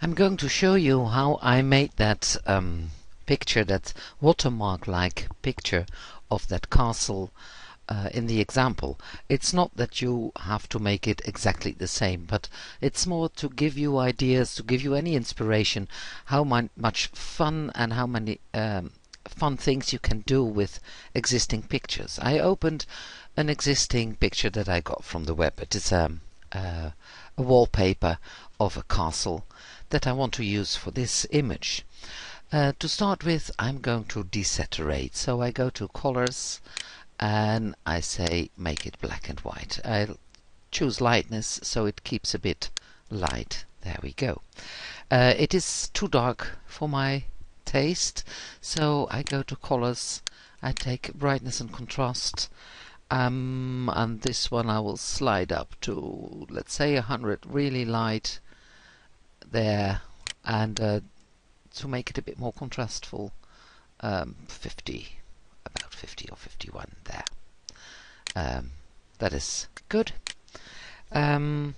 I'm going to show you how I made that picture, that watermark-like picture of that castle in the example. It's not that you have to make it exactly the same, but it's more to give you ideas, to give you any inspiration, how much fun and how many fun things you can do with existing pictures. I opened an existing picture that I got from the web. It is a wallpaper of a castle that I want to use for this image. To start with, I'm going to desaturate. So I go to colors and I say make it black and white. I'll choose lightness so it keeps a bit light. There we go. It is too dark for my taste, so I go to colors, I take brightness and contrast, and this one I will slide up to, let's say, 100, really light there, and to make it a bit more contrastful, 50, about 50 or 51 there. That is good. I'm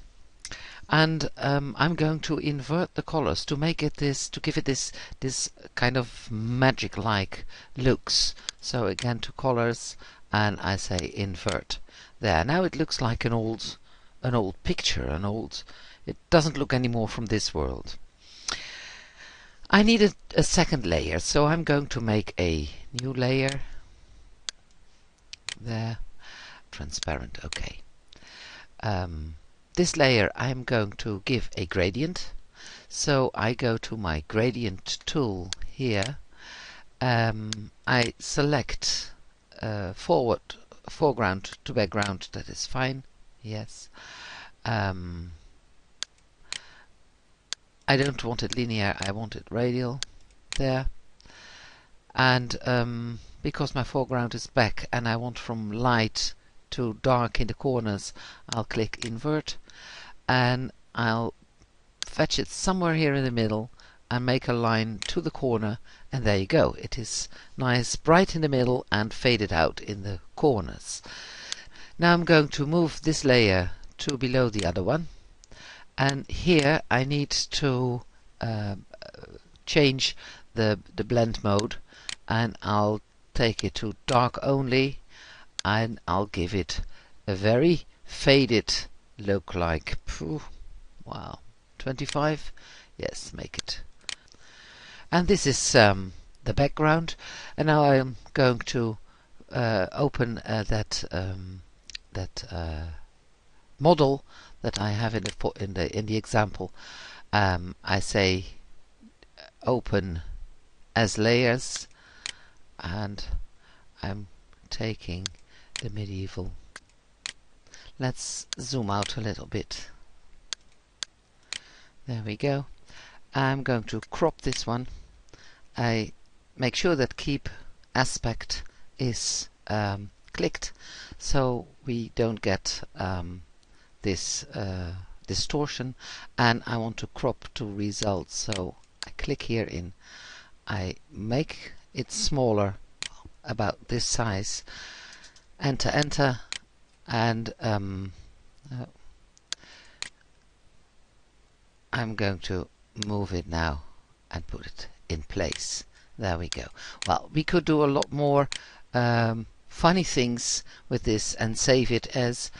going to invert the colors to make it to give it this kind of magic-like looks. So again to colors, and I say invert. There. Now it looks like an old picture, it doesn't look anymore from this world. I need a second layer, so I'm going to make a new layer. There. Transparent, okay. This layer I'm going to give a gradient, so I go to my gradient tool here. I select foreground to background, that is fine, yes. I don't want it linear, I want it radial, there. And because my foreground is back and I want from light to dark in the corners, I'll click invert and I'll fetch it somewhere here in the middle and make a line to the corner, and there you go. It is nice bright in the middle and faded out in the corners. Now I'm going to move this layer to below the other one, and here I need to change the blend mode, and I'll take it to dark only, and I'll give it a very faded look, like, wow, 25, yes, make it. And this is the background, and now I'm going to open that model that I have in the example. I say open as layers, and I'm taking the medieval. Let's zoom out a little bit. There we go. I'm going to crop this one. I make sure that keep aspect is clicked, so we don't get this distortion, and I want to crop to results, so I click here in, I make it smaller, about this size, enter, and I'm going to move it now and put it in place. There we go. Well, we could do a lot more funny things with this and save it as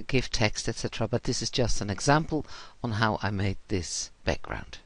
GIF text, etc. But this is just an example on how I made this background.